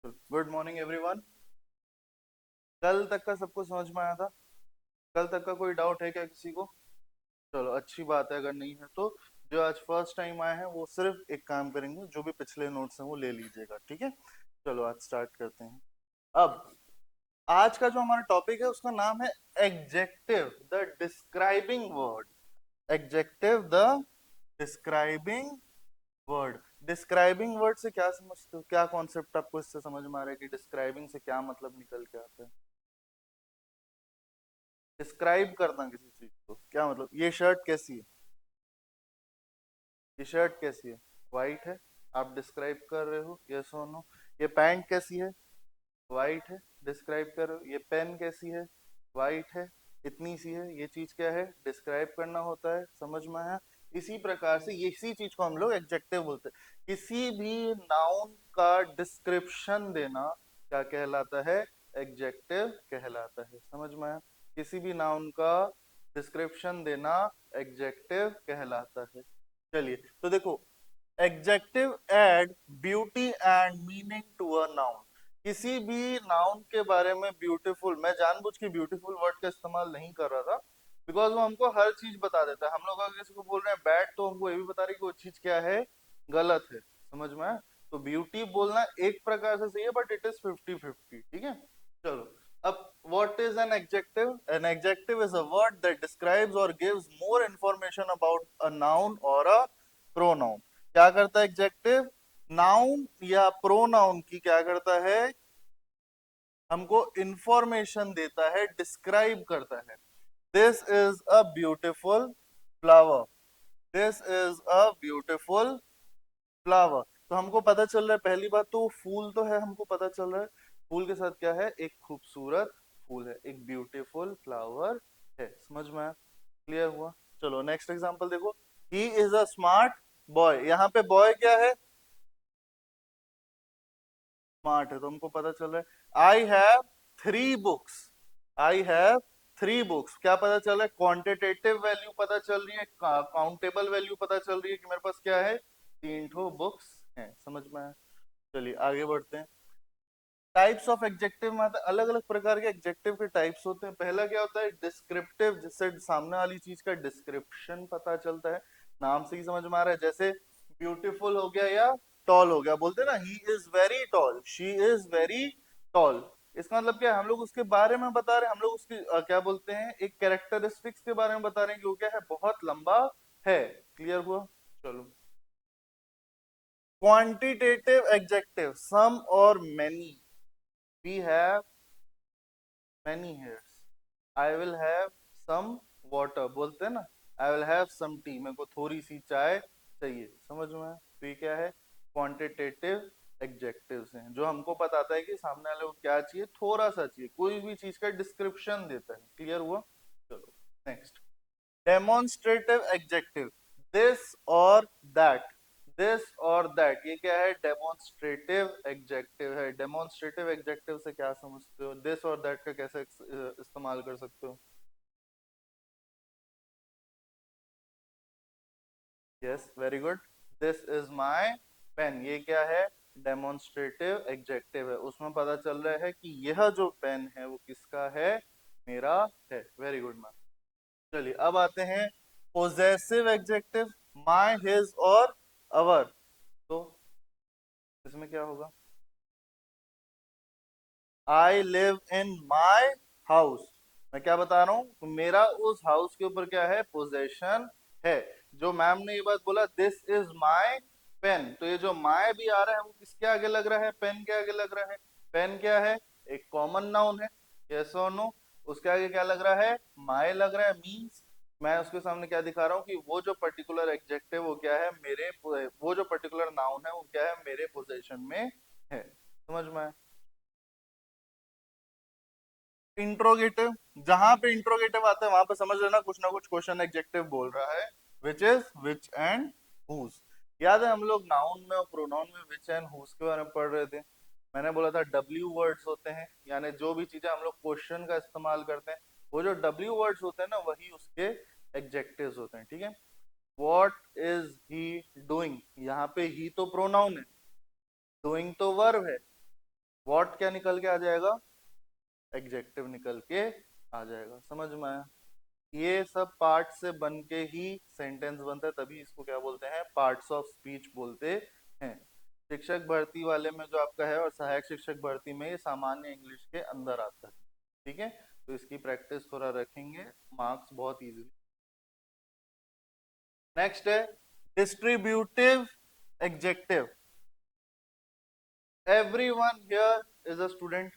Good morning everyone. कल तक का सबको समझ में आया था? कल तक का कोई डाउट है क्या किसी को? चलो अच्छी बात है, अगर नहीं है तो जो आज फर्स्ट टाइम आए हैं वो सिर्फ एक काम करेंगे, जो भी पिछले नोट्स हैं वो ले लीजिएगा, ठीक है? चलो आज स्टार्ट करते हैं। अब आज का जो हमारा टॉपिक है उसका नाम है executive the describing word. Executive the describing word. Describing word से क्या समझते हो? क्या कॉन्सेप्ट आपको इससे समझ में आ रहा है कि डिस्क्राइबिंग से क्या मतलब निकल के आता है? डिस्क्राइब करना किसी चीज को, क्या मतलब? ये शर्ट कैसी है? ये शर्ट कैसी है? वाइट है। आप डिस्क्राइब कर रहे हो, यस और नो? ये पैंट कैसी है? वाइट है। डिस्क्राइब कर रहे हो। ये पेन कैसी है? वाइट है। इतनी सी है। ये चीज क्या है? डिस्क्राइब करना होता है। समझ में आया? इसी प्रकार से इसी चीज को हम लोग एडजेक्टिव बोलते हैं। किसी भी नाउन का डिस्क्रिप्शन देना क्या कहलाता है? एडजेक्टिव कहलाता है। समझ में आया? किसी भी नाउन का डिस्क्रिप्शन देना एडजेक्टिव कहलाता है। चलिए तो देखो, adjective add beauty and meaning to a noun. किसी भी नाउन के बारे में ब्यूटीफुल, मैं जानबूझ के ब्यूटीफुल वर्ड का इस्तेमाल नहीं कर रहा था, बिकॉज वो हमको हर चीज बता देता है। हम लोग अगर किसी को बोल रहे हैं बैड, तो हमको ये भी बता रहे हैं कि वो चीज क्या है, गलत है। समझ में आया? तो ब्यूटी बोलना एक प्रकार से सही है, बट इट इज 50-50, ठीक है? चलो, अब what is an adjective? An adjective is a word that describes or gives more information about a noun or a pronoun. क्या करता है एग्जेक्टिव? नाउन या प्रोनाउन की क्या करता है? हमको इंफॉर्मेशन देता है, डिस्क्राइब करता है। This is a beautiful flower. This is a beautiful flower. तो हमको पता चल रहा है, पहली बात तो फूल तो है, हमको पता चल रहा है। फूल के साथ क्या है? एक खूबसूरत फूल है, एक ब्यूटीफुल फ्लावर है। समझ में आया? क्लियर हुआ? चलो नेक्स्ट एग्जांपल देखो। He is a smart boy. यहाँ पे बॉय क्या है? स्मार्ट है, तो हमको पता चल रहा है I have 3 books. I have 3 books. क्या पता चल रहा है? क्वांटिटेटिव वैल्यू पता चल रही है, काउंटेबल वैल्यू पता चल रही है कि मेरे पास क्या है? 3 बुक्स हैं। समझ में आया? चलिए आगे बढ़ते हैं। टाइप्स ऑफ एडजेक्टिव में आता है, अलग अलग प्रकार के एडजेक्टिव के टाइप्स होते हैं। पहला क्या होता है? डिस्क्रिप्टिव, जिससे सामने वाली चीज का डिस्क्रिप्शन पता चलता है। नाम से ही समझ में आ रहा है, जैसे ब्यूटीफुल हो गया या टॉल हो गया। बोलते हैं ना, he is very tall, she is very tall. इसका मतलब क्या है? हम लोग उसके बारे में बता रहे हैं, हम लोग उसकी क्या बोलते हैं, एक कैरेक्टरिस्टिक्स के बारे में बता रहे हैं कि वो क्या है, बहुत लंबा है। क्लियर हुआ? चलो, क्वांटिटेटिव एडजेक्टिव, सम और many. We have many hairs. I will have some water, बोलते हैं ना, I will have some tea, मेरे को थोड़ी सी चाय चाहिए। समझ में आया? तो ये क्या है? क्वांटिटेटिव एडजेक्टिव्स हैं, जो हमको बताता है कि सामने वाले को क्या चाहिए, थोड़ा सा चाहिए, कोई भी चीज का डिस्क्रिप्शन देता है। क्लियर हुआ? चलो नेक्स्ट। डेमोन्स्ट्रेटिव एडजेक्टिव, दिस और दैट। दिस और दैट, ये क्या है? डेमोन्स्ट्रेटिव एडजेक्टिव है। डेमोन्स्ट्रेटिव एडजेक्टिव से क्या समझते हो? दिस और दैट का कैसे इस्तेमाल कर सकते हो? Yes, very good. This is my pen, ये क्या है? डेमोन्स्ट्रेटिव एडजेक्टिव है। उसमें पता चल रहा है कि यह जो पेन है वो किसका है? मेरा है। Very good ma'am. चलिए अब आते हैं पोजेसिव एडजेक्टिव, माय, हिज और अवर। तो इसमें क्या होगा? I live in my house. मैं क्या बता रहा हूं? मेरा उस हाउस के ऊपर क्या है? पोजेशन है। जो मैम ने ये बात बोला, दिस इज माई पेन, तो ये जो माय भी आ रहा है वो किसके आगे लग रहा है? पेन के आगे लग रहा है। पेन क्या है? एक कॉमन नाउन है। यस और नो? उसके आगे क्या लग रहा है? माय लग रहा है। मीन्स मैं उसके सामने क्या दिखा रहा हूँ कि वो जो पर्टिकुलर एडजेक्टिव वो क्या है, मेरे, वो जो पर्टिकुलर नाउन है वो क्या है, मेरे पोजेशन में है। समझ में आया? इंट्रोगेटिव, जहां पे इंट्रोगेटिव आता है वहां पे समझ लेना कुछ ना कुछ क्वेश्चन एग्जेक्टिव बोल रहा है। Which is, which and whose. याद है हम लोग नाउन में और प्रोनाउन में विच एंड हुज के बारे में पढ़ रहे थे? मैंने बोला था डब्ल्यू वर्ड्स होते हैं, यानी जो भी चीजें हम लोग क्वेश्चन का इस्तेमाल करते हैं, वो जो डब्ल्यू वर्ड्स होते हैं ना, वही उसके एग्जेक्टिव्स होते हैं। ठीक है? वॉट इज ही डूइंग, यहाँ पे ही तो प्रोनाउन है, डूइंग तो वर्ब है। व्हाट क्या निकल के आ जाएगा, एग्जेक्टिव निकल के आ जाएगा। समझ में आया? ये सब पार्ट से बन के ही सेंटेंस बनता है, तभी इसको क्या बोलते हैं, पार्ट्स ऑफ स्पीच बोलते हैं। शिक्षक भर्ती वाले में जो आपका है और सहायक शिक्षक भर्ती में ये सामान्य इंग्लिश के अंदर आता है। ठीक है, तो इसकी प्रैक्टिस थोड़ा रखेंगे, मार्क्स बहुत इजी। नेक्स्ट है distributive executive. Everyone here is a student,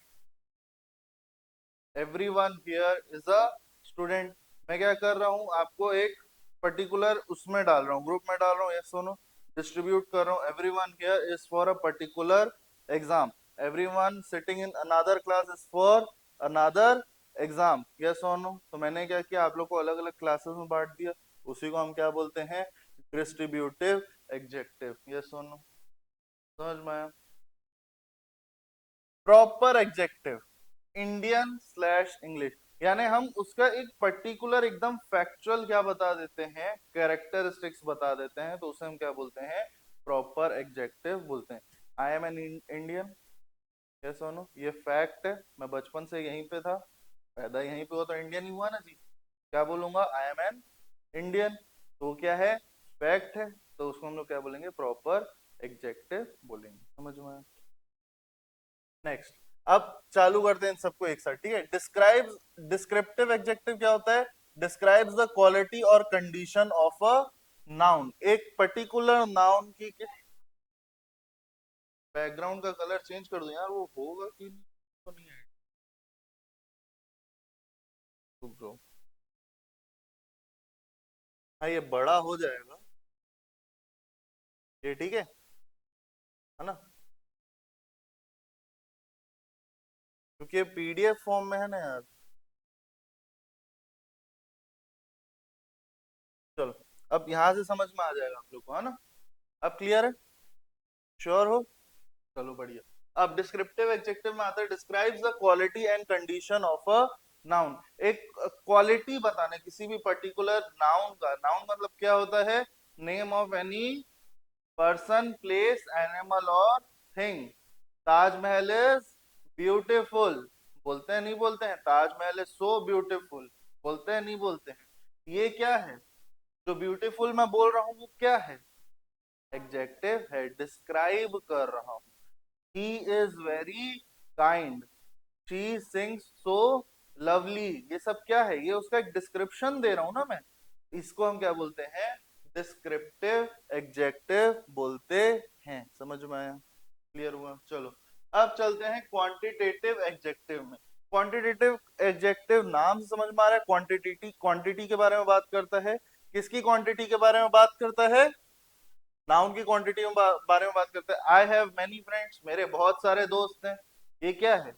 everyone here is a student. मैं क्या कर रहा हूं, आपको एक पर्टिकुलर उसमें डाल रहा हूँ, ग्रुप में डाल रहा हूँ, यस सुनो, डिस्ट्रीब्यूट कर रहा हूँ। Everyone here is for a particular exam, everyone sitting in another class is for another exam, yes और नो। तो मैंने क्या किया, आप लोग को अलग अलग क्लासेस में बांट दिया, उसी को हम क्या बोलते हैं, डिस्ट्रीब्यूटिव एग्जेक्टिव, यस और नो। समझ में आया? Proper executive, Indian slash English, यानी हम उसका एक पर्टिकुलर एकदम फैक्चुअल क्या बता देते हैं, कैरेक्टरिस्टिक्स बता देते हैं, तो उसे हम क्या बोलते हैं, प्रॉपर एग्जेक्टिव बोलते हैं। आई एम एन इंडियन, ये सुनो, ये फैक्ट है, मैं बचपन से यहीं पे था, पैदा यहीं पे हुआ, तो इंडियन ही हुआ ना जी। क्या बोलूंगा, आई एम एन इंडियन, तो क्या है, फैक्ट है, तो उसको हम लोग क्या बोलेंगे, प्रॉपर एग्जेक्टिव बोलेंगे। समझ में? नेक्स्ट, अब चालू करते हैं इन सबको एक साथ, ठीक है। डिस्क्राइब, डिस्क्रिप्टिव एडजेक्टिव क्या होता है, डिस्क्राइब्स द क्वालिटी और कंडीशन ऑफ अ नाउन, एक पर्टिकुलर नाउन की। बैकग्राउंड का कलर चेंज कर दो यार, वो होगा कि नहीं, तो नहीं है, रुक जाओ। हाँ ये बड़ा हो जाएगा, ये ठीक है ना, क्योंकि ये पीडीएफ फॉर्म में है ना यार। चलो, अब यहां से समझ में आ जाएगा आप लोग को, है ना, अब क्लियर है, श्योर हो? चलो बढ़िया। अब डिस्क्रिप्टिव एडजेक्टिव में आता है describes the quality and condition of a noun, एक क्वालिटी बताने किसी भी पर्टिकुलर नाउन का, नाउन मतलब क्या होता है, name of any person, place, animal और थिंग। ताजमहल इज ब्यूटीफुल, बोलते हैं नहीं बोलते हैं, ताजमहल इज सो ब्यूटीफुल, बोलते हैं नहीं बोलते हैं। ये क्या है, जो ब्यूटीफुल मैं बोल रहा हूँ वो क्या है, एग्जेक्टिव है, डिस्क्राइब कर रहा हूँ। He is very kind, she sings so lovely, ये सब क्या है, ये उसका एक डिस्क्रिप्शन दे रहा हूं ना मैं, इसको हम क्या बोलते हैं, डिस्क्रिप्टिव एग्जेक्टिव बोलते हैं। समझ में आया? क्लियर हुआ? चलो, अब चलते हैं क्वांटिटेटिव एग्जेक्टिव में। क्वांटिटेटिव एग्जेक्टिव नाम से समझ में आ रहा है, क्वांटिटी, क्वांटिटी के बारे में बात करता है। किसकी क्वांटिटी के बारे में बात करता है, नाउन की क्वांटिटी में बारे में बात करते हैं। आई हैव मेनी फ्रेंड्स, मेरे बहुत सारे दोस्त हैं, ये क्या है,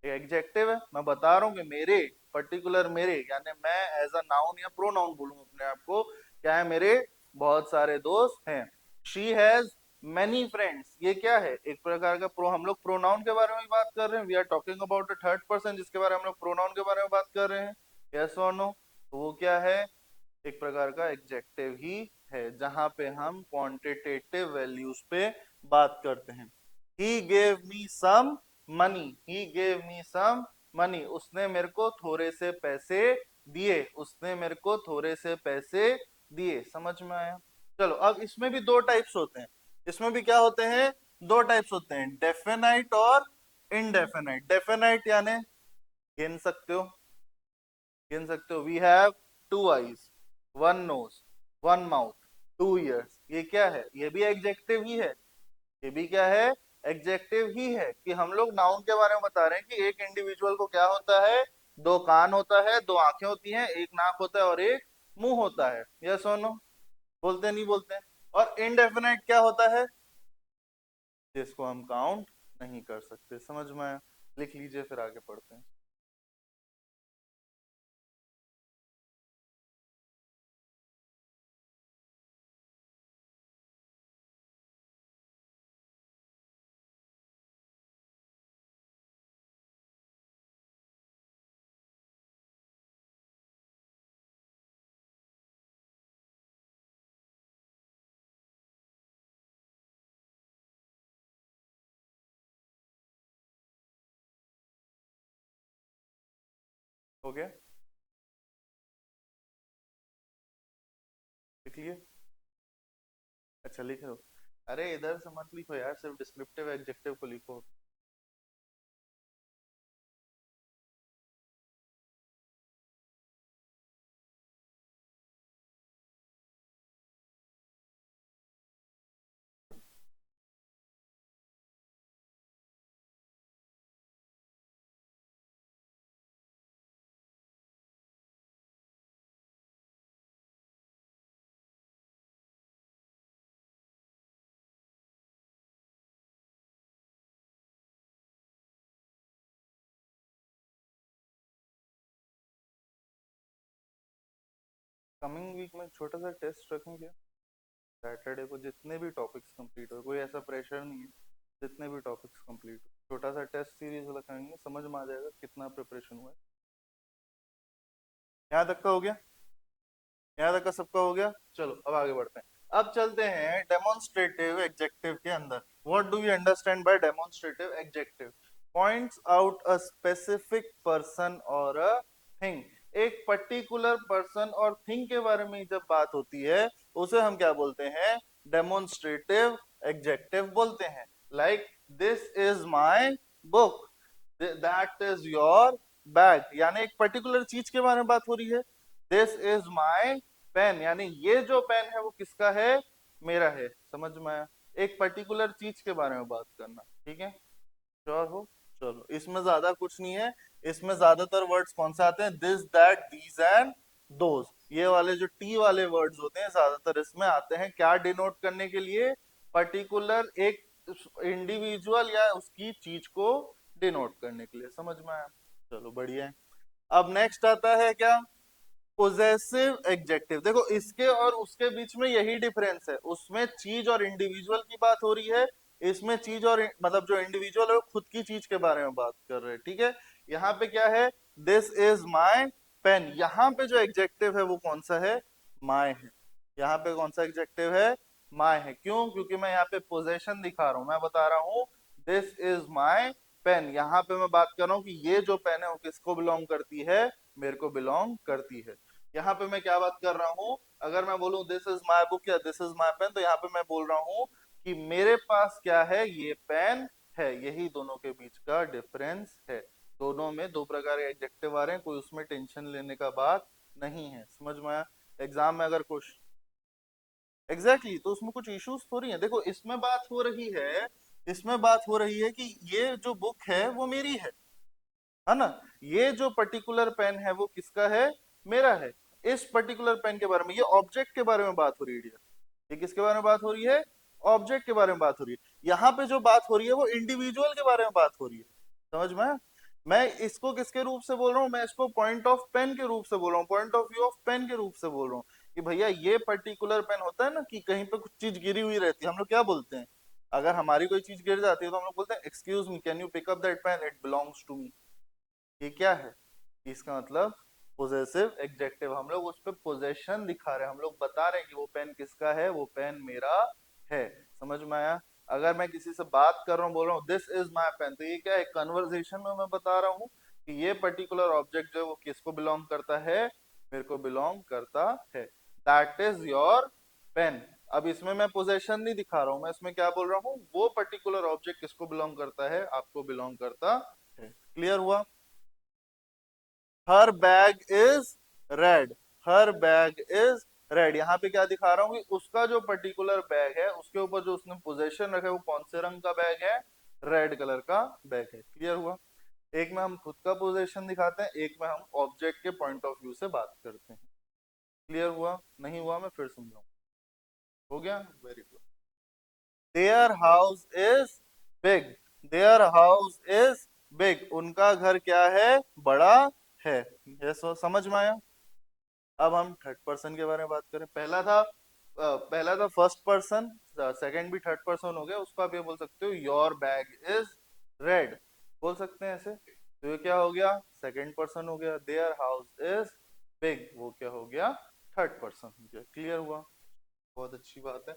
ये एग्जेक्टिव है, मैं बता रहा हूँ कि मेरे, पर्टिकुलर मेरे, यानी मैं एज अ नाउन या प्रोनाउन बोलूँ अपने आप को, क्या है, मेरे बहुत सारे दोस्त हैं। शी हैज मेनी फ्रेंड्स, ये क्या है, एक प्रकार का प्रो, हम लोग प्रोनाउन के बारे में बात कर रहे हैं, we are talking about the third person जिसके बारे में हम लोग प्रोनाउन के बारे में बात कर रहे हैं, यस और नो। तो वो क्या है, एक प्रकार का एग्जेक्टिव ही है, जहां पे हम क्वांटिटेटिव वैल्यूज पे बात करते हैं। He gave me some money, he gave me some money, उसने मेरे को थोड़े से पैसे दिए, उसने मेरे को थोड़े से पैसे दिए। समझ में आया? चलो, अब इसमें भी दो टाइप्स होते हैं, इसमें भी क्या होते हैं, दो टाइप्स होते हैं, डेफिनाइट और इनडेफिनाइट। डेफिनाइट यानी गिन सकते हो, गिन सकते हो, we have two eyes, one nose, one mouth, two ears, ये क्या है, ये भी एग्जेक्टिव ही है, ये भी क्या है, एग्जेक्टिव ही है, कि हम लोग नाउन के बारे में बता रहे हैं कि एक इंडिविजुअल को क्या होता है, दो कान होता है, दो आंखें होती हैं, एक नाक होता है और एक मुंह होता है, यस और नो, बोलते नहीं बोलते हैं। और इनडेफिनाइट क्या होता है, जिसको हम काउंट नहीं कर सकते। समझ में आया? लिख लीजिए, फिर आगे पढ़ते हैं। हो गया, लिख लिए? अच्छा लिख रहे हो? अरे इधर से मत लिखो यार, सिर्फ डिस्क्रिप्टिव एडजेक्टिव को लिखो। कमिंग वीक में छोटा सा टेस्ट रखें क्या? सैटरडे को जितने भी टॉपिक्स कंप्लीट हो, कोई ऐसा प्रेशर नहीं है, जितने भी टॉपिक्स कंप्लीट हो छोटा सा टेस्ट सीरीज रखेंगे, समझ में आ जाएगा कितना प्रिपरेशन हुआ है। यहाँ तक का हो गया? यहाँ तक का सबका हो गया? चलो अब आगे बढ़ते हैं। अब चलते हैं डेमोन्स्ट्रेटिव एडजेक्टिव के अंदर। What do you understand by demonstrative adjective? Points out a specific person और अ थिंग। एक पर्टिकुलर पर्सन और थिंग के बारे में जब बात होती है उसे हम क्या बोलते हैं? डेमोन्स्ट्रेटिव एडजेक्टिव बोलते हैं। Like this is my book, that is your bag, यानी एक पर्टिकुलर चीज के बारे में बात हो रही है। दिस इज माई पेन, यानी ये जो पेन है वो किसका है? मेरा है। समझ में आया? एक पर्टिकुलर चीज के बारे में बात करना, ठीक है? श्योर हो? चलो, इसमें ज्यादा कुछ नहीं है। इसमें ज्यादातर वर्ड्स कौन से आते हैं? This, that, these and those. ये वाले जो टी वाले वर्ड्स होते हैं ज्यादातर इसमें आते हैं, क्या डिनोट करने के लिए? पर्टिकुलर एक इंडिविजुअल या उसकी चीज को डिनोट करने के लिए। समझ में आया? चलो बढ़िया है। अब नेक्स्ट आता है क्या? Possessive adjective. देखो इसके और उसके बीच में यही डिफरेंस है, उसमें चीज और इंडिविजुअल की बात हो रही है, इसमें चीज और मतलब जो इंडिविजुअल है वो खुद की चीज के बारे में बात कर रहे हैं, ठीक है? यहाँ पे क्या है? This is my pen. यहाँ पे जो एडजेक्टिव है वो कौन सा है? माई है। यहाँ पे कौन सा एडजेक्टिव है? माई है। क्यों? क्योंकि मैं यहाँ पे पोजेशन दिखा रहा हूँ, मैं बता रहा हूँ दिस इज माई पेन। यहाँ पे मैं बात कर रहा हूँ कि ये जो पेन है वो किसको बिलोंग करती है? मेरे को बिलोंग करती है। यहाँ पे मैं क्या बात कर रहा हूँ? अगर मैं बोलूं दिस इज माई बुक या दिस इज माई पेन, तो यहाँ पे मैं बोल रहा हूँ कि मेरे पास क्या है? ये पेन है। यही दोनों के बीच का डिफरेंस है। दोनों में दो प्रकार के एडजेक्टिव आ रहे हैं, कोई उसमें टेंशन लेने का बात नहीं है। समझ में आया? एग्जाम में अगर कुछ एग्जैक्टली तो उसमें कुछ इश्यूज थोड़ी है। देखो इसमें बात हो रही है, इसमें बात हो रही है कि ये जो बुक है वो मेरी है ना? ये जो पर्टिकुलर पेन है वो किसका है? मेरा है। इस पर्टिकुलर पेन के बारे में, ये ऑब्जेक्ट के बारे में बात हो रही है। ये किसके बारे में बात हो रही है? ऑब्जेक्ट के बारे में बात हो रही है। यहाँ पे जो बात हो रही है वो इंडिविजुअल के बारे में बात हो रही है। समझ में? मैं इसको किसके रूप से बोल रहा हूँ? मैं इसको पॉइंट ऑफ पेन के रूप से बोल रहा हूँ, point of view of pen के रूप से बोल रहा हूँ कि भैया ये पर्टिकुलर पेन होता है ना कि कहीं पे कुछ चीज गिरी हुई रहती है, हम लोग क्या बोलते हैं? अगर हमारी कोई चीज गिर जाती है तो हम लोग बोलते हैं excuse me, can you pick up that pen, it belongs to me. ये क्या है? इसका मतलब पोजेसिव एडजेक्टिव। हम लोग उस पर पोजेशन दिखा रहे हैं, हम लोग बता रहे हैं कि वो पेन किसका है? वो पेन मेरा है। समझ में आया? अगर मैं किसी से बात कर रहा हूँ, बोल रहा हूँ दिस इज माई पेन, तो ये क्या है? कन्वर्सेशन में मैं बता रहा हूँ कि ये पर्टिकुलर ऑब्जेक्ट जो है वो किसको बिलोंग करता है? मेरे को बिलोंग करता है। That is your pen. अब इसमें मैं पोजेशन नहीं दिखा रहा हूँ, मैं इसमें क्या बोल रहा हूँ? वो पर्टिकुलर ऑब्जेक्ट किसको बिलोंग करता है? आपको बिलोंग करता है। क्लियर हुआ? Her bag is red, her bag is red. यहाँ पे क्या दिखा रहा हूँ कि उसका जो पर्टिकुलर बैग है उसके ऊपर जो उसने पोजेशन रखा है वो कौन से रंग का बैग है? रेड कलर का बैग है। क्लियर हुआ? एक में हम खुद का पोजेशन दिखाते हैं, एक में हम ऑब्जेक्ट के पॉइंट ऑफ व्यू से बात करते हैं। क्लियर हुआ? नहीं हुआ मैं फिर समझाऊं। हो गया? Very good. Their house is big, their house is big. उनका घर क्या है? बड़ा है। ये समझ में आया? अब हम थर्ड पर्सन के बारे में बात करें। पहला था फर्स्ट पर्सन, सेकंड भी थर्ड पर्सन हो गया। उसको आप ये बोल सकते हो योर बैग इज रेड, बोल सकते हैं ऐसे। तो ये क्या हो गया? सेकंड पर्सन हो गया। देयर हाउस इज बिग, वो क्या हो गया? थर्ड पर्सन हो गया। क्लियर हुआ? बहुत अच्छी बात है।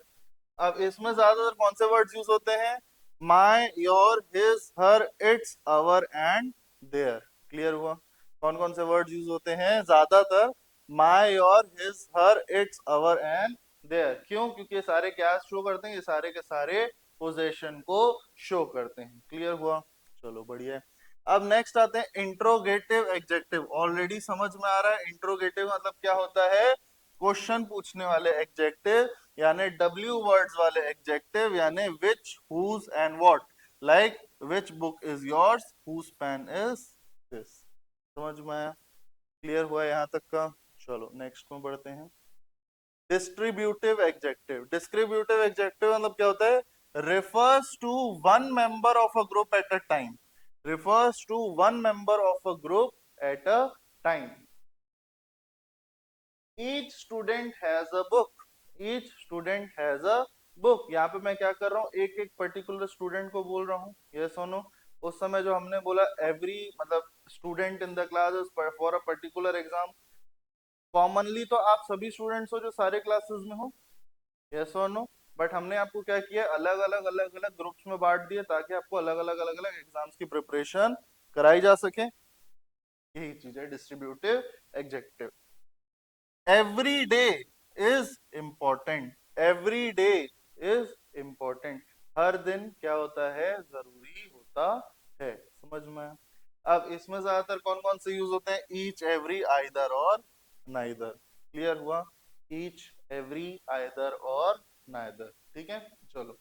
अब इसमें ज्यादातर कौन से वर्ड्स यूज होते हैं? My, your, his, her, its, our and their. Clear हुआ? कौन कौन से वर्ड्स यूज होते हैं ज्यादातर? My, your, his, her, its, our and their. क्यों? क्योंकि ये सारे क्या शो करते हैं? ये सारे के सारे पोजेशन को शो करते हैं। क्लियर हुआ? चलो बढ़िया है। अब नेक्स्ट आते हैं इंट्रोगेटिव एडजेक्टिव। ऑलरेडी समझ में आ रहा है इंट्रोगेटिव मतलब क्या होता है? क्वेश्चन पूछने वाले एडजेक्टिव, यानी डब्ल्यू वर्ड्स वाले एडजेक्टिव, यानी which, whose and what. Like which book is yours, whose pen is this. समझ में आया? क्लियर हुआ यहाँ तक का? चलो नेक्स्ट में बढ़ते हैं। Distributive adjective. डिस्ट्रीब्यूटिव एडजेक्टिव मतलब क्या होता है? refers to one member of a group at a time, refers to one member of a group at a time। each student has a book, each student has a book। यहाँ पे मैं क्या कर रहा हूँ? एक एक पर्टिकुलर स्टूडेंट को बोल रहा हूँ। ये सुनो, उस समय जो हमने बोला एवरी मतलब student in the class for a particular exam, commonly तो आप सभी स्टूडेंट्स हो जो सारे क्लासेस में हो। यस और नो? बट हमने आपको क्या किया? अलग अलग ग्रुप्स में बांट दिए ताकि आपको अलग अलग एग्जाम्स की प्रिपरेशन कराई जा सके। यही चीज है distributive adjective. Every day is important, every day is important. हर दिन क्या होता है? जरूरी होता है। समझ में? अब इसमें ज्यादातर कौन कौन से यूज होते हैं? ईच, एवरी, आइदर और नाइदर। क्लियर हुआ? ईच, एवरी, आइदर और नाइदर। ठीक है, चलो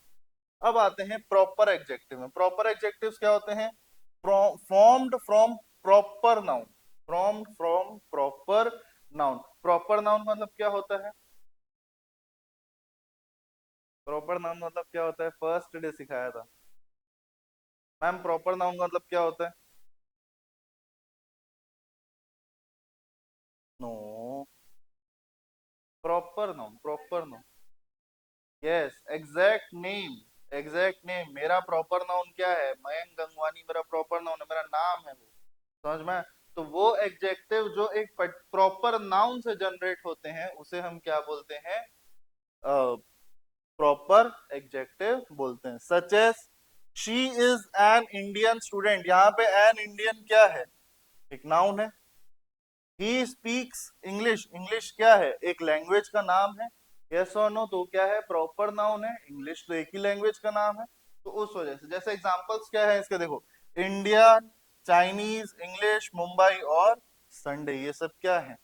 अब आते हैं प्रॉपर एडजेक्टिव में। प्रॉपर एडजेक्टिव्स क्या होते हैं? Formed from proper noun, from from proper noun. Proper noun मतलब क्या होता है? प्रॉपर नाउन मतलब क्या होता है? फर्स्ट डे सिखाया था मैम। प्रॉपर नाउन मतलब क्या होता है? No, proper noun, proper noun. Yes, exact name, exact name. मेरा प्रॉपर नाउन क्या है? मयंक गंगवानी मेरा प्रॉपर नाउन है, मेरा नाम है वो। समझ में? तो वो एग्जेक्टिव जो एक प्रॉपर नाउन से जनरेट होते हैं उसे हम क्या बोलते हैं? प्रॉपर एग्जेक्टिव बोलते हैं। Such as she is an Indian student. यहाँ पे एन इंडियन क्या है? एक नाउन है। ही स्पीक्स इंग्लिश, इंग्लिश क्या है? एक लैंग्वेज का नाम है। यस और नो? तो क्या है? प्रॉपर नाउन है। इंग्लिश तो एक ही लैंग्वेज का नाम है। तो उस वजह से जैसे एग्जांपल्स क्या है इसके, देखो, इंडिया, चाइनीज, इंग्लिश, मुंबई और संडे, ये सब क्या है?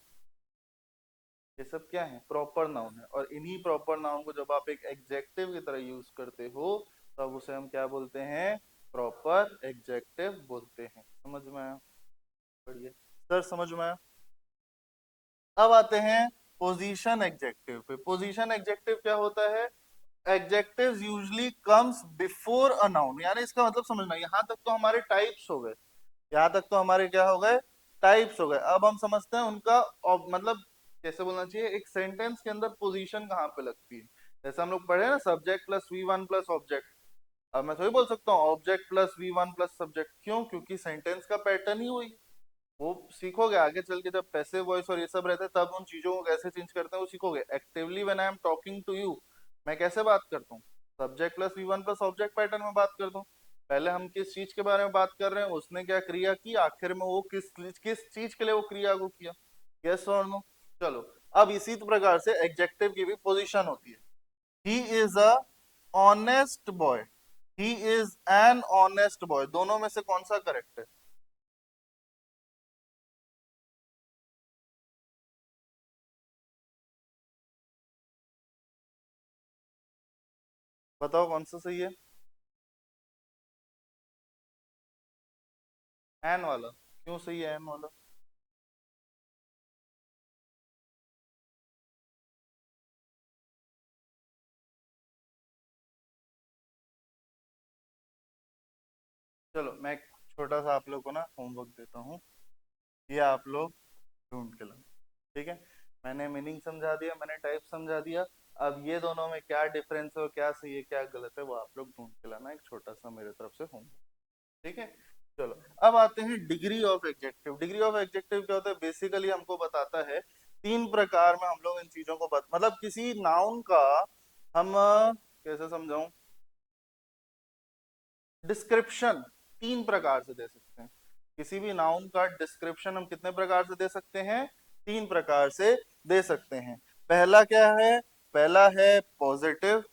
ये सब क्या है? प्रॉपर नाउन है। और इन्हीं प्रॉपर नाउन को जब आप एक एग्जेक्टिव की तरह यूज करते हो तब उसे हम क्या बोलते हैं? प्रॉपर एग्जेक्टिव बोलते हैं। समझ में आया? बढ़िया सर, समझ में आया? अब आते हैं पोजीशन एग्जेक्टिव पे। पोजीशन एग्जेक्टिव क्या होता है? Adjectives usually comes before a noun. यानी इसका मतलब समझना, यहाँ तक तो हमारे टाइप्स हो गए, यहाँ तक तो हमारे क्या हो गए? टाइप्स हो गए। अब हम समझते हैं उनका मतलब कैसे बोलना चाहिए। एक सेंटेंस के अंदर पोजीशन कहाँ पे लगती है? जैसे हम लोग पढ़े ना, subject plus V one plus object. अब मैं थोड़ी बोल सकता हूँ object plus V one plus subject. क्यों? क्योंकि सेंटेंस का पैटर्न ही वही। वो सीखोगे आगे चल के, जब पैसिव वॉइस और ये सब रहते हैं तब उन चीजों को कैसे चेंज करते हैं वो सीखोगे। Actively when I am talking to you, मैं कैसे बात करता हूँ? Subject plus V one plus object pattern में बात करता हूँ। पहले हम किस चीज के बारे में बात कर रहे हैं, उसने क्या क्रिया की, आखिर में वो किस चीज के लिए वो क्रिया को किया। यस और नो? चलो, अब इसी प्रकार से एडजेक्टिव की भी पोजीशन होती है। He is a honest boy, he is an honest boy. दोनों में से कौन सा करेक्ट है? बताओ कौन सा सही है? एन वाला। क्यों सही है एन वाला? चलो मैं एक छोटा सा आप लोग को ना होमवर्क देता हूँ, ये आप लोग ढूंढ के लाओ। ठीक है, मैंने मीनिंग समझा दिया, मैंने टाइप समझा दिया। अब ये दोनों में क्या डिफरेंस है और क्या सही है क्या गलत है वो आप लोग ढूंढ के लाना, एक छोटा सा मेरे तरफ से होमवर्क। ठीक है, चलो अब आते हैं degree of adjective. Degree of adjective क्या होता है? बेसिकली हमको बताता है तीन प्रकार में हम लोग इन चीजों को मतलब किसी नाउन का हम कैसे समझाऊं, डिस्क्रिप्शन तीन प्रकार से दे सकते हैं। किसी भी नाउन का डिस्क्रिप्शन हम कितने प्रकार से दे सकते हैं? 3 प्रकार से दे सकते हैं। पहला क्या है? पहला है पॉजिटिव,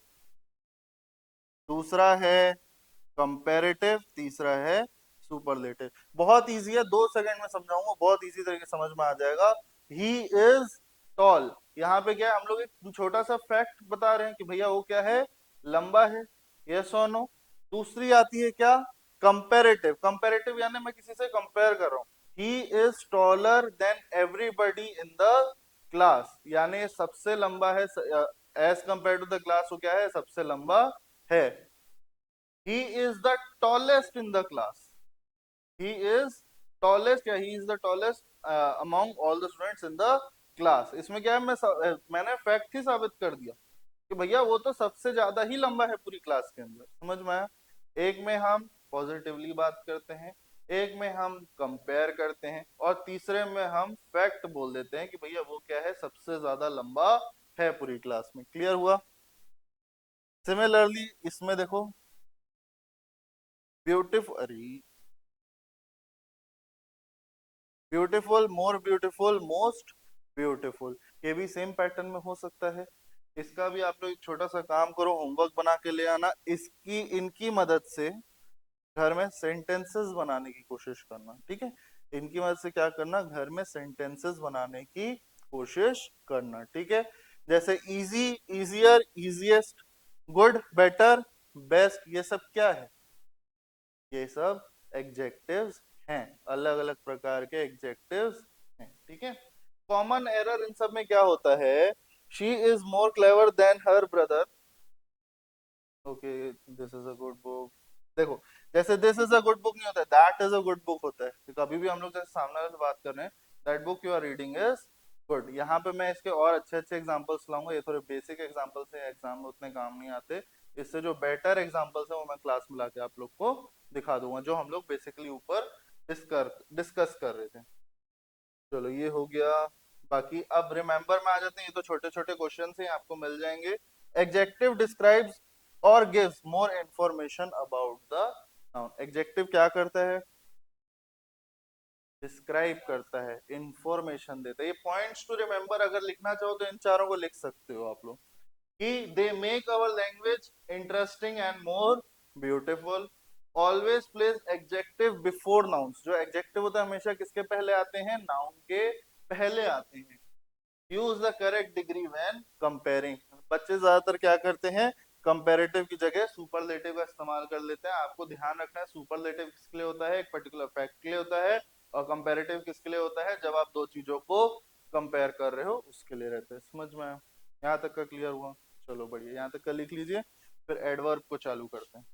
दूसरा है कंपैरेटिव, तीसरा है सुपरलेटिव। बहुत इजी है, 2 सेकंड में समझाऊंगा, बहुत इजी तरीके से समझ में आ जाएगा। ही इज टॉल, यहाँ पे क्या है, हम लोग एक छोटा सा फैक्ट बता रहे हैं कि भैया वो क्या है, लंबा है, यस और नो। दूसरी आती है क्या, कंपैरेटिव। कंपैरेटिव यानी मैं किसी से कंपेयर कर रहा हूँ, he is taller than everybody in the class, यानी सबसे लंबा है, as compare to the class वो क्या है, सबसे लंबा है। he is the tallest in the class, he is tallest या he is the tallest among all the students in the class। इसमें क्या है, मैंने फैक्ट ही साबित कर दिया कि भैया वो तो सबसे ज्यादा ही लंबा है पूरी क्लास के अंदर। समझ में आया? एक में हम पॉजिटिवली बात करते हैं, एक में हम कंपेयर करते हैं, और तीसरे में हम फैक्ट बोल देते हैं कि भैया वो क्या है, सबसे ज्यादा लंबा है पूरी क्लास में। क्लियर हुआ? सिमिलरली इसमें देखो, ब्यूटिफुल, अरे beautiful, more beautiful, most beautiful, ये भी सेम पैटर्न में हो सकता है। इसका भी आप लोग एक छोटा सा काम करो, होमवर्क बना के ले आना, इसकी इनकी मदद से घर में सेंटेंसेस बनाने की कोशिश करना, ठीक है? इनकी मदद से क्या करना, घर में सेंटेंसेस बनाने की कोशिश करना, ठीक है? जैसे easy, easier, easiest, good, better, best, ये सब क्या है, ये सब एग्जेक्टिव्स हैं, अलग अलग प्रकार के एग्जेक्टिव्स हैं, ठीक है? कॉमन एरर इन सब में क्या होता है, she is more clever than her brother, okay, this is a good book. देखो, जैसे this is a good book नहीं होता है, that is a good book होता है। तो कभी भी हम लोग जैसे सामने वाले से बात कर रहे हैं, that book you are reading is good. यहाँ पे मैं इसके और अच्छे अच्छे एग्जांपल्स लाऊंगा, ये थोड़े बेसिक एग्जांपल्स हैं, एग्जाम में उतने काम नहीं आते। इससे जो बेटर एग्जांपल्स है वो मैं क्लास में लाके आप लोग को दिखा दूंगा, जो हम लोग बेसिकली ऊपर डिस्कस कर रहे थे। चलो ये हो गया। बाकी अब रिमेंबर में आ जाते हैं, ये तो छोटे छोटे क्वेश्चन हैं, आपको मिल जाएंगे। एडजेक्टिव डिस्क्राइब्स और gives more information about the noun. Adjective क्या करता है, डिस्क्राइब करता है, इंफॉर्मेशन देता है। ये पॉइंट्स टू रिमेंबर अगर लिखना चाहो तो इन चारों को लिख सकते हो आप लोग, कि they make our language interesting and more beautiful. Always place adjective before nouns, जो एडजेक्टिव होता है हमेशा किसके पहले आते हैं, नाउन के पहले आते हैं। Use the correct degree when comparing, बच्चे ज्यादातर क्या करते हैं, कंपेरेटिव की जगह सुपरलेटिव का इस्तेमाल कर लेते हैं। आपको ध्यान रखना है, सुपरलेटिव किसके लिए होता है, एक पर्टिकुलर फैक्ट के लिए होता है, और कंपेरेटिव किसके लिए होता है, जब आप दो चीजों को कंपेयर कर रहे हो उसके लिए रहता है। समझ में आया? यहाँ तक का क्लियर हुआ? चलो बढ़िया, यहाँ तक का लिख लीजिए, फिर एडवर्ब को चालू करते हैं।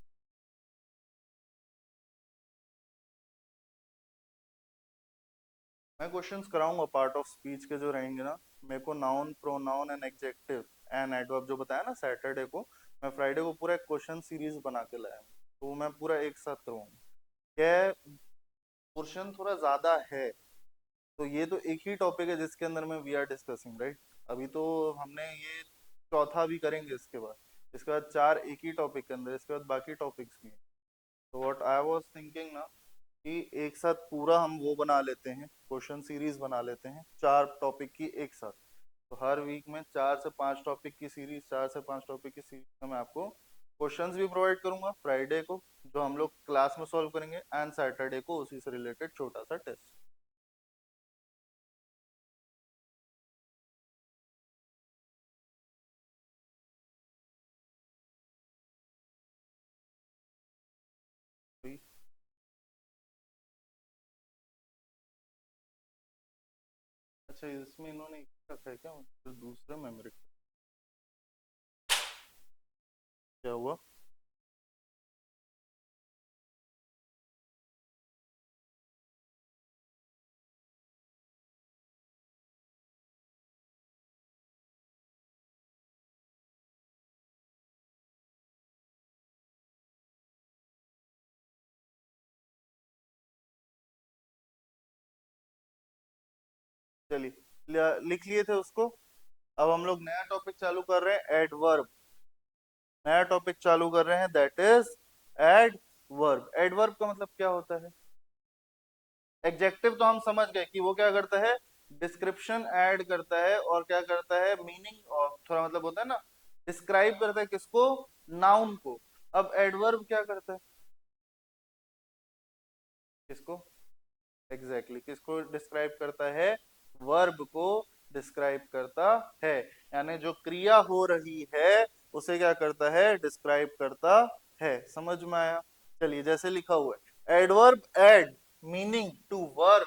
मैं क्वेश्चंस कराऊंगा पार्ट ऑफ स्पीच के जो रहेंगे ना, मेरे को noun, pronoun and adjective and adverb जो बताया ना सैटरडे को, मैं फ्राइडे को पूरा एक क्वेश्चन सीरीज बना के लाया हूँ, तो वो मैं पूरा एक साथ करवाऊंगा। क्या, पोर्शन थोड़ा ज्यादा है, तो ये तो एक ही टॉपिक है जिसके अंदर में वी आर डिस्कसिंग, राइट? अभी तो हमने ये चौथा भी करेंगे, इसके बाद चार एक ही टॉपिक के अंदर, इसके बाद बाकी टॉपिक्स भी हैं। तो व्हाट आई वाज थिंकिंग ना, कि एक साथ पूरा हम वो बना लेते हैं, क्वेश्चन सीरीज बना लेते हैं 4 टॉपिक की एक साथ। तो हर वीक में 4 से 5 टॉपिक की सीरीज, 4 से 5 टॉपिक की सीरीज में मैं आपको क्वेश्चंस भी प्रोवाइड करूंगा फ्राइडे को, जो हम लोग क्लास में सॉल्व करेंगे, एंड सैटरडे को उसी से रिलेटेड छोटा सा टेस्ट। अच्छा, इसमें इन्होंने रखा है क्या, तो दूसरा मेमोरी क्या हुआ? चलिए, लिख लिए थे उसको। अब हम लोग नया टॉपिक चालू कर रहे हैं, एडवर्ब। नया टॉपिक चालू कर रहे हैं, दैट इज एडवर्ब। एडवर्ब का मतलब क्या होता है? एग्जेक्टिव तो हम समझ गए कि वो क्या करता है, डिस्क्रिप्शन ऐड करता है और क्या करता है, मीनिंग और थोड़ा मतलब होता है ना, डिस्क्राइब करता है किसको, नाउन को। अब एडवर्ब क्या करता है, किसको, एग्जैक्टली किसको डिस्क्राइब करता है, वर्ब को डिस्क्राइब करता है, यानी जो क्रिया हो रही है उसे क्या करता है, डिस्क्राइब करता है। समझ में आया? चलिए जैसे लिखा हुआ है, adverb add meaning to verb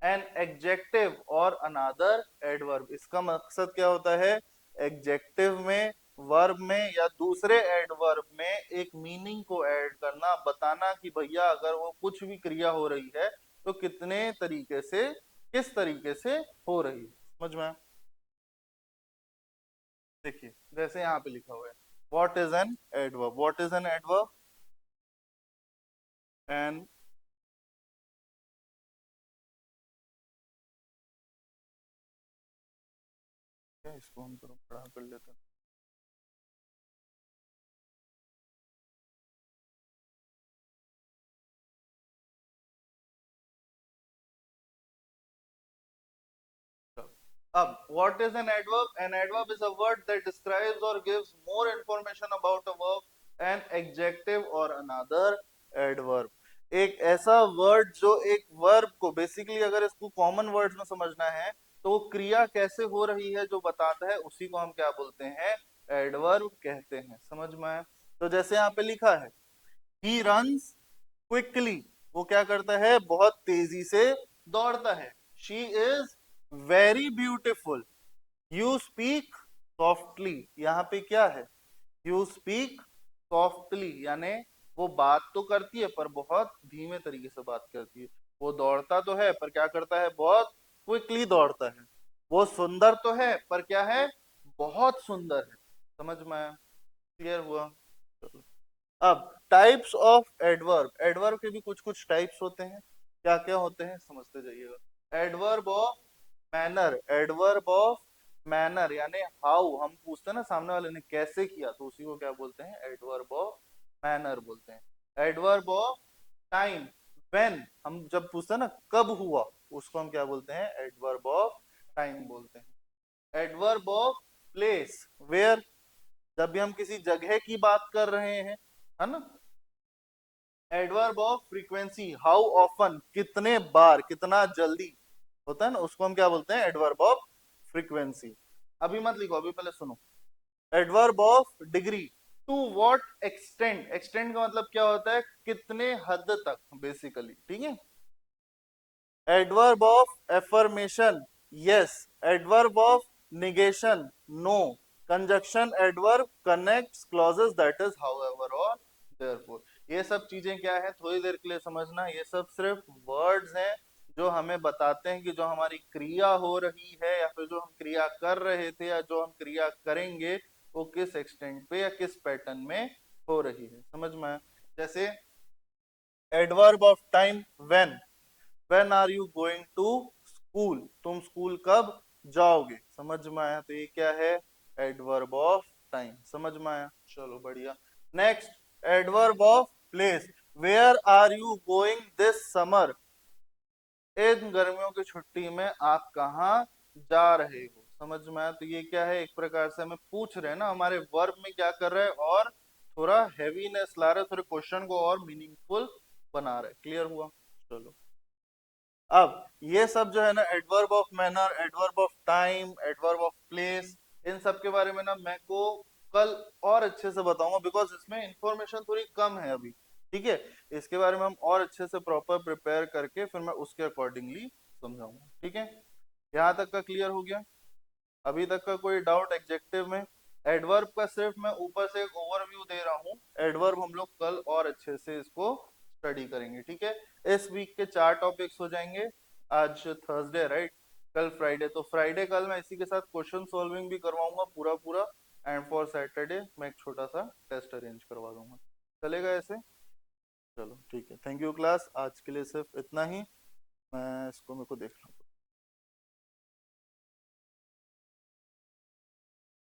an adjective और अनदर एडवर्ब। इसका मकसद क्या होता है, एडजेक्टिव में, वर्ब में या दूसरे एडवर्ब में एक मीनिंग को ऐड करना, बताना कि भैया अगर वो कुछ भी क्रिया हो रही है तो कितने तरीके से, किस तरीके से हो रही है। समझ में? देखिए जैसे यहाँ पे लिखा हुआ है, what is an adverb, what is an adverb, an, क्या इसको हम थोड़ा बड़ा कर लेते हैं। अब what is an adverb? An adverb is a word that describes or gives more information about a verb, an adjective or another adverb. एक ऐसा वर्ड जो एक वर्ब को, बेसिकली अगर इसको कॉमन वर्ड्स में समझना है तो वो क्रिया कैसे हो रही है जो बताता है, उसी को हम क्या बोलते हैं, एडवर्ब कहते हैं। समझ में आया? तो जैसे यहाँ पे लिखा है, ही रन्स क्विकली, वो क्या करता है, बहुत तेजी से दौड़ता है। She is very beautiful, you speak softly, यहाँ पे क्या है, यू स्पीक सॉफ्टली, यानी वो बात तो करती है पर बहुत धीमे तरीके से बात करती है। वो दौड़ता तो है पर क्या करता है, बहुत क्विकली दौड़ता है। वो सुंदर तो है पर क्या है, बहुत सुंदर है। समझ में आया? क्लियर हुआ? चलो। अब टाइप्स ऑफ एडवर्ब, एडवर्ब के भी कुछ कुछ टाइप्स होते हैं। क्या क्या होते हैं समझते जाइएगा। Adverb of manner, adverb of manner यानी हाउ, हम पूछते हैं ना सामने वाले ने कैसे किया तो उसी को क्या बोलते हैं, एडवर्ब ऑफ मैनर बोलते हैं। एडवर्ब ऑफ टाइम, व्हेन, हम जब पूछते हैं ना कब हुआ, उसको हम क्या बोलते हैं, एडवर्ब ऑफ टाइम बोलते हैं। एडवर्ब ऑफ प्लेस, वेयर, जब भी हम किसी जगह की बात कर रहे हैं, है ना। Adverb of frequency, how often, कितने बार, कितना जल्दी होता है ना, उसको हम क्या बोलते हैं, एडवर्ब ऑफ फ्रीक्वेंसी। अभी मत लिखो, अभी पहले सुनो। Adverb of degree, to what extent, extent का मतलब क्या होता है, कितने हद तक बेसिकली, ठीक है। Adverb of affirmation, yes. Adverb of negation, no. Conjunction adverb connects clauses, that is however और देयरफॉर। ये सब चीजें क्या है, थोड़ी देर के लिए समझना, ये सब सिर्फ वर्ड्स हैं जो हमें बताते हैं कि जो हमारी क्रिया हो रही है या फिर जो हम क्रिया कर रहे थे या जो हम क्रिया करेंगे वो किस एक्सटेंट पे या किस पैटर्न में हो रही है। समझ में आया? जैसे adverb of time, when are you going to school, तुम स्कूल कब जाओगे। समझ में आया? तो ये क्या है, एडवर्ब ऑफ टाइम। समझ में आया? चलो बढ़िया। Next adverb of place, where are you going this summer, इन गर्मियों की छुट्टी में आप कहाँ जा रहे हो। समझ में आया? तो ये क्या है, एक प्रकार से हमें पूछ रहे हैं ना, हमारे वर्ब में क्या कर रहे हैं, और थोड़ा हैवीनेस ला रहे हैं, थोड़े क्वेश्चन को और मीनिंगफुल बना रहे हैं। क्लियर हुआ? चलो। अब ये सब जो है ना, adverb of manner, adverb of time, adverb of place, इन सब के बारे में ना मैं को कल और अच्छे से बताऊंगा, बिकॉज इसमें इंफॉर्मेशन थोड़ी कम है अभी। ठीक है, इसके बारे में हम और अच्छे से प्रॉपर प्रिपेयर करके फिर मैं उसके अकॉर्डिंगली समझाऊंगा। ठीक है, यहाँ तक का क्लियर हो गया? अभी तक का कोई डाउट एग्जेक्टिव में? एडवर्ब का सिर्फ मैं ऊपर से एक ओवरव्यू दे रहा हूँ, एडवर्ब हम लोग कल और अच्छे से इसको स्टडी करेंगे। ठीक है, इस वीक के 4 टॉपिक्स हो जाएंगे। आज थर्सडे राइट, कल फ्राइडे, तो फ्राइडे कल मैं इसी के साथ क्वेश्चन सॉल्विंग भी करवाऊंगा पूरा पूरा, एंड फॉर सैटरडे मैं एक छोटा सा टेस्ट अरेंज करवा दूंगा। चलेगा ऐसे? चलो ठीक है, थैंक यू क्लास, आज के लिए सिर्फ इतना ही। मैं इसको मेरे को देख लूँ।